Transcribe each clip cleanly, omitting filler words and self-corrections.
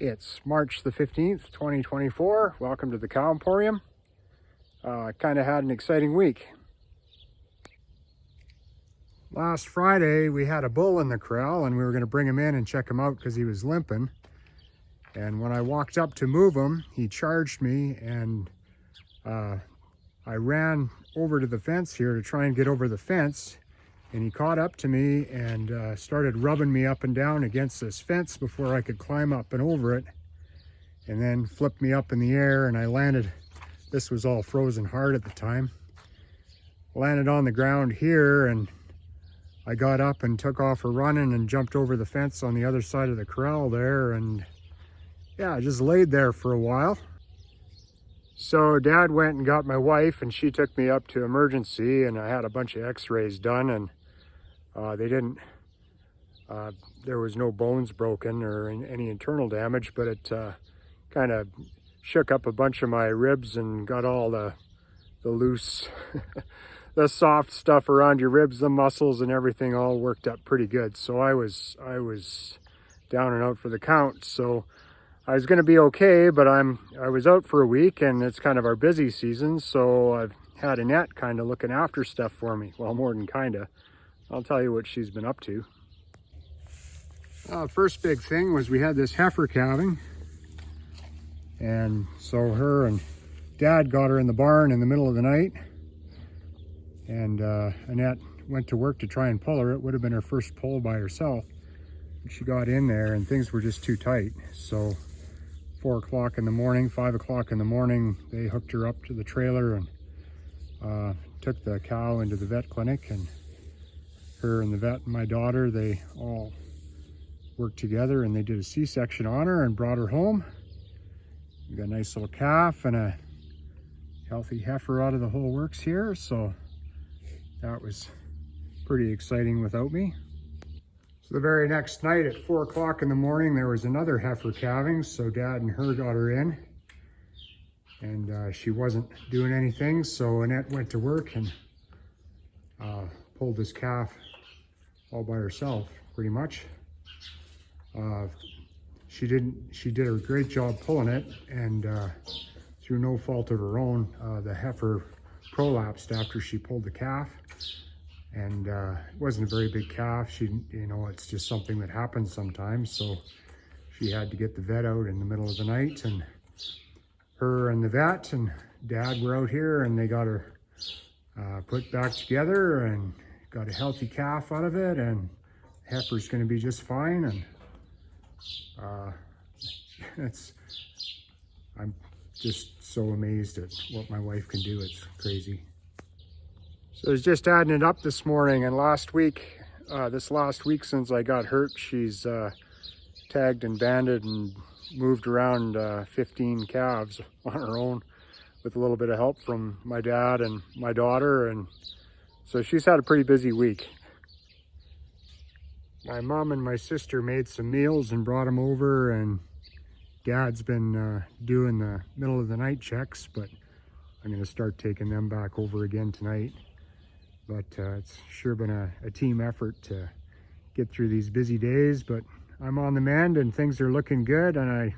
It's March the 15th, 2024. Welcome to the Cow Emporium. Kind of had an exciting week. Last Friday, we had a bull in the corral and we were going to bring him in and check him out because he was limping. And when I walked up to move him, he charged me and I ran over to the fence here to try and get over the fence. And he caught up to me and started rubbing me up and down against this fence before I could climb up and over it. And then flipped me up in the air and I landed, this was all frozen hard at the time, landed on the ground here, and I got up and took off running and jumped over the fence on the other side of the corral there, and yeah, I just laid there for a while. So Dad went and got my wife and she took me up to emergency, and I had a bunch of x-rays done, and there was no bones broken or any internal damage, but it kind of shook up a bunch of my ribs and got all the loose, the soft stuff around your ribs, the muscles and everything all worked up pretty good. So I was down and out for the count. So I was going to be okay, but I was out for a week, and it's kind of our busy season. So I've had Annette kind of looking after stuff for me. Well, more than kind of. I'll tell you what she's been up to. First big thing was we had this heifer calving. And so her and Dad got her in the barn in the middle of the night. And Annette went to work to try and pull her. It would have been her first pull by herself. She got in there and things were just too tight. So 4 o'clock in the morning, 5 o'clock in the morning, they hooked her up to the trailer and took the cow into the vet clinic. And her and the vet and my daughter, they all worked together and they did a C-section on her and brought her home. We got a nice little calf and a healthy heifer out of the whole works here. So that was pretty exciting without me. So the very next night at 4 o'clock in the morning, there was another heifer calving. So Dad and her got her in, and she wasn't doing anything. So Annette went to work and pulled this calf all by herself, pretty much. She did a great job pulling it, and through no fault of her own, the heifer prolapsed after she pulled the calf. And it wasn't a very big calf. It's just something that happens sometimes. So she had to get the vet out in the middle of the night, and her and the vet and Dad were out here, and they got her put back together and got a healthy calf out of it, and heifer's going to be just fine. And I'm just so amazed at what my wife can do. It's crazy. So I was just adding it up this morning, and this last week since I got hurt, she's tagged and banded and moved around 15 calves on her own with a little bit of help from my dad and my daughter, and so she's had a pretty busy week. My mom and my sister made some meals and brought them over, and Dad's been doing the middle of the night checks, but I'm going to start taking them back over again tonight. But it's sure been a team effort to get through these busy days, but I'm on the mend and things are looking good, and I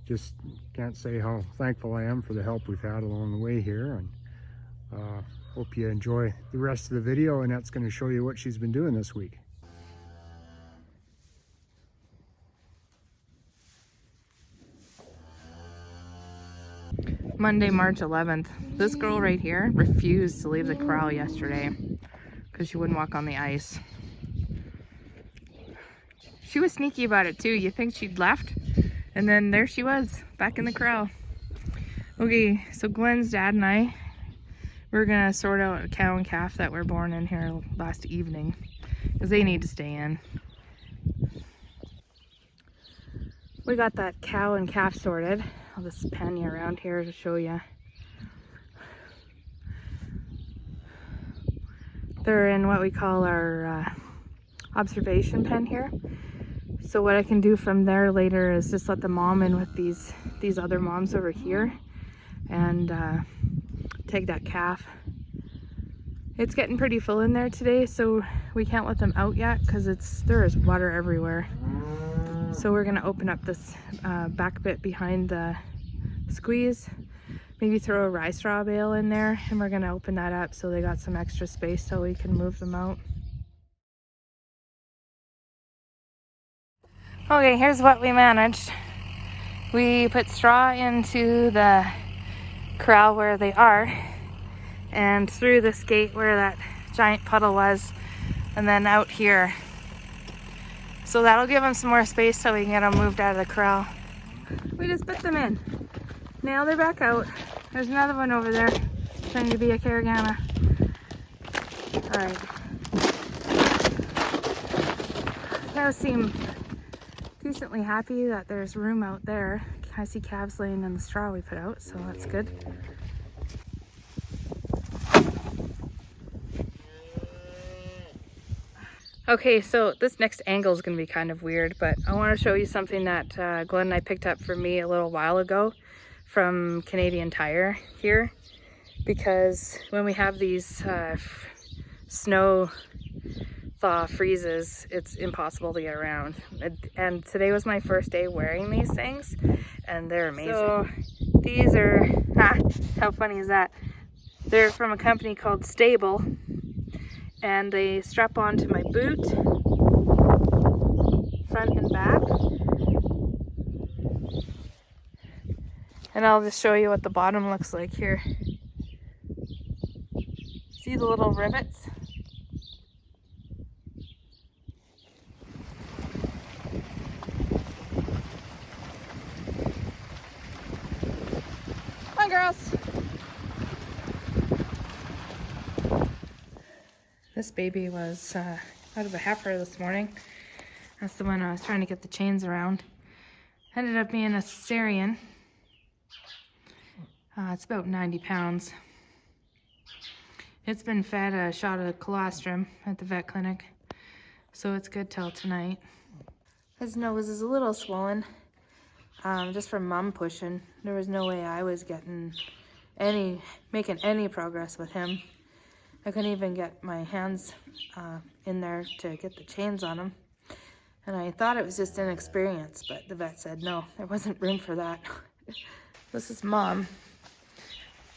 just can't say how thankful I am for the help we've had along the way here. And hope you enjoy the rest of the video, and that's going to show you what she's been doing this week. Monday, March 11th. This girl right here refused to leave the corral yesterday because she wouldn't walk on the ice. She was sneaky about it too. You think she'd left, and then there she was back in the corral. Okay, so Glenn's dad and we're gonna sort out a cow and calf that were born in here last evening because they need to stay in. We got that cow and calf sorted. I'll just pan you around here to show you. They're in what we call our observation pen here. So what I can do from there later is just let the mom in with these other moms over here and take that calf. It's getting pretty full in there today, so we can't let them out yet because there is water everywhere. So we're gonna open up this back bit behind the squeeze, maybe throw a rye straw bale in there, and we're gonna open that up so they got some extra space so we can move them out. Okay, here's what we managed. We put straw into the corral where they are, and through this gate where that giant puddle was, and then out here. So that'll give them some more space so we can get them moved out of the corral. We just put them in. Now they're back out. There's another one over there trying to be a Caragana. Alright. Now seem decently happy that there's room out there. I see calves laying in the straw we put out, so that's good. Okay, so this next angle is going to be kind of weird, but I want to show you something that Glenn and I picked up for me a little while ago from Canadian Tire here, because when we have these snow thaw freezes, it's impossible to get around. And today was my first day wearing these things, and they're amazing. So these are, how funny is that? They're from a company called Stable, and they strap onto my boot, front and back. And I'll just show you what the bottom looks like here. See the little rivets? Come on, girls. This baby was out of a heifer this morning. That's the one I was trying to get the chains around. Ended up being a cesarean. It's about 90 pounds. It's been fed a shot of colostrum at the vet clinic, so it's good till tonight. His nose is a little swollen, just from mom pushing. There was no way I was making any progress with him. I couldn't even get my hands in there to get the chains on him. And I thought it was just inexperience, but the vet said no, there wasn't room for that. This is Mom.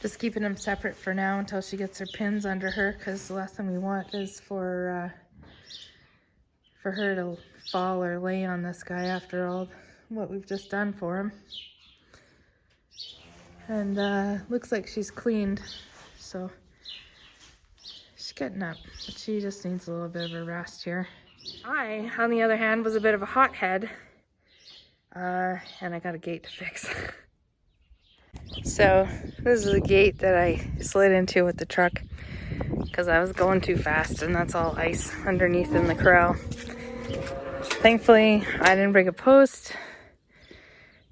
Just keeping them separate for now until she gets her pins under her, because the last thing we want is for her to fall or lay on this guy after all what we've just done for him. And looks like she's cleaned, so she's getting up, but she just needs a little bit of a rest here. I, on the other hand, was a bit of a hothead, and I got a gate to fix. So this is a gate that I slid into with the truck because I was going too fast, and that's all ice underneath in the corral. Thankfully, I didn't break a post,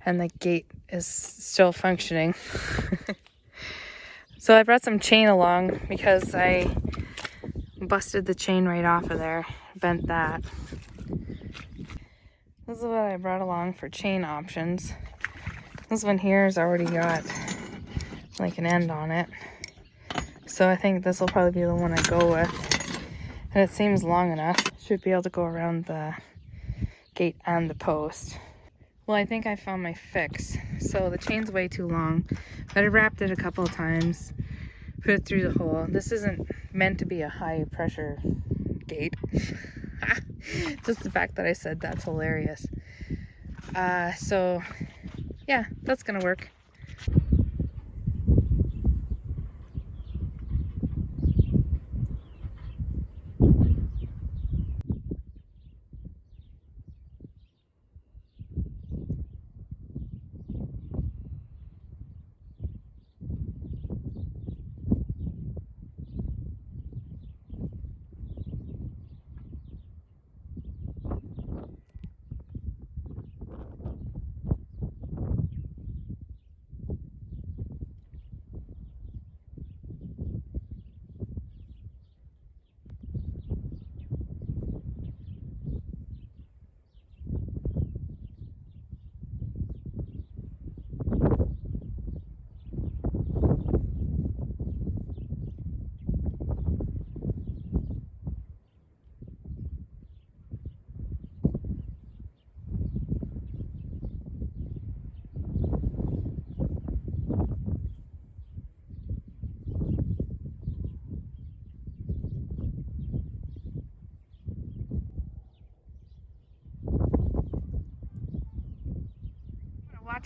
and the gate is still functioning. So I brought some chain along because I busted the chain right off of there, bent that. This is what I brought along for chain options. This one here has already got like an end on it, so I think this will probably be the one I go with, and it seems long enough. Should be able to go around the gate and the post. Well, I think I found my fix. So the chain's way too long, but I wrapped it a couple of times, put it through the hole. This isn't meant to be a high pressure gate. Just the fact that I said that's hilarious. So yeah, that's gonna work.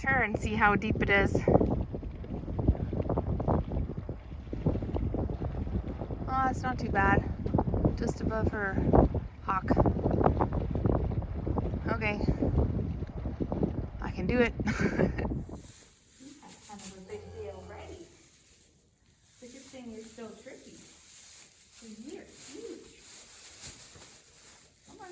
watch her and see how deep it is. Oh, it's not too bad. Just above her hock. Okay. I can do it. That's kind of a big day already. But good thing you're still tricky. You're huge. Come on.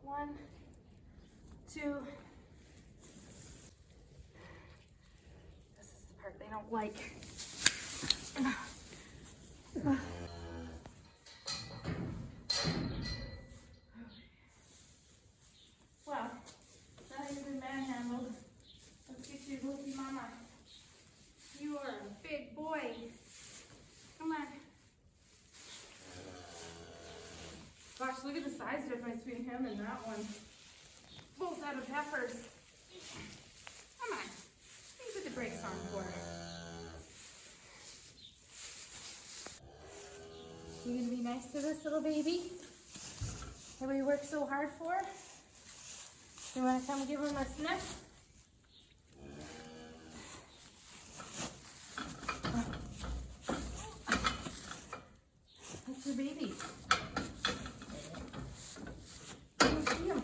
One, two. This is the part they don't like. Well, now you've been manhandled. Let's get you, Lucy Mama. You are a big boy. Come on. Gosh, look at the size difference between him and that one. Both out of heifers. Come on. What do you put the brakes on for? You gonna be nice to this little baby that we work so hard for? You wanna come give him a sniff? That's your baby. See him.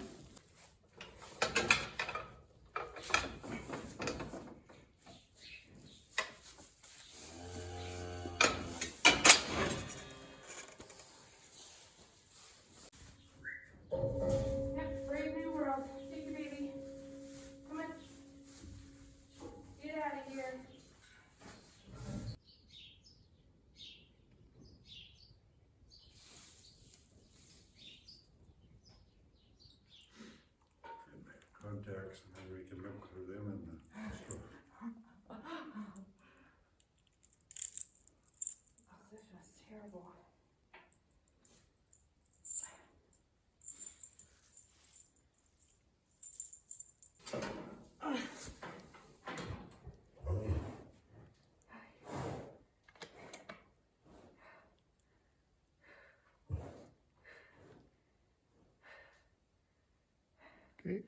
Yep, brave new world. Take the baby. Come on. Get out of here. Contacts, and then we can look for them in the store. Oh, this was terrible. Okay.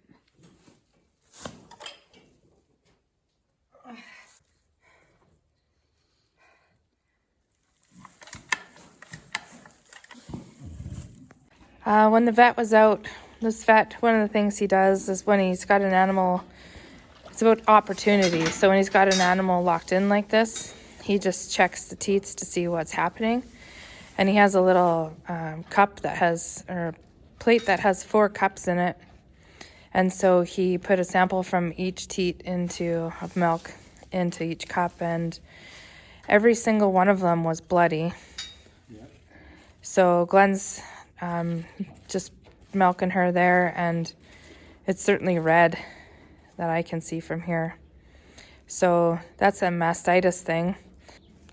When the vet was out, this vet, one of the things he does is when he's got an animal, it's about opportunity. So when he's got an animal locked in like this, he just checks the teats to see what's happening. And he has a little cup that has, or plate that has 4 cups in it. And so he put a sample from each teat of milk into each cup, and every single one of them was bloody. Yep. So Glenn's just milking her there, and it's certainly red that I can see from here. So that's a mastitis thing.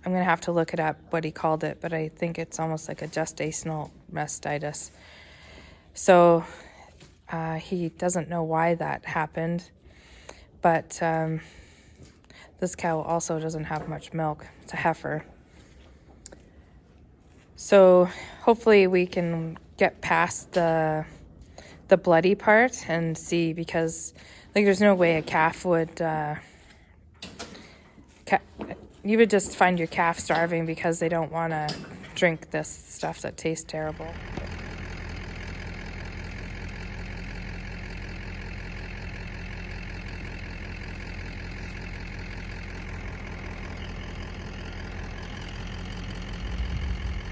I'm going to have to look it up, what he called it, but I think it's almost like a gestational mastitis. So he doesn't know why that happened, but this cow also doesn't have much milk. It's a heifer. So hopefully we can get past the bloody part and see, because like there's no way a calf would you would just find your calf starving because they don't want to drink this stuff that tastes terrible.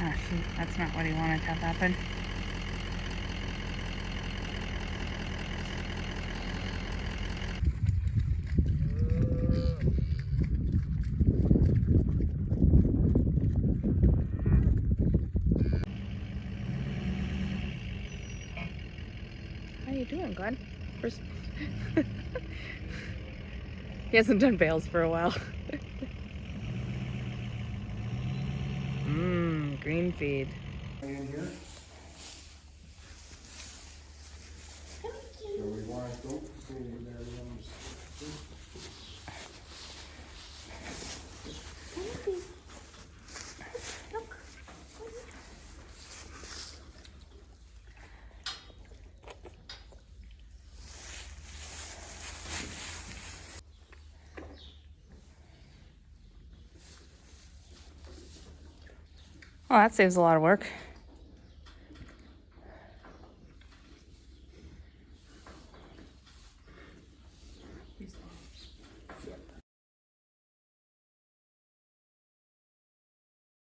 Oh shoot, that's not what he wanted to have happen. How you doing, Glenn? First... He hasn't done bales for a while. Green feed. In here. So we want, don't go over there, Rose. Oh, that saves a lot of work.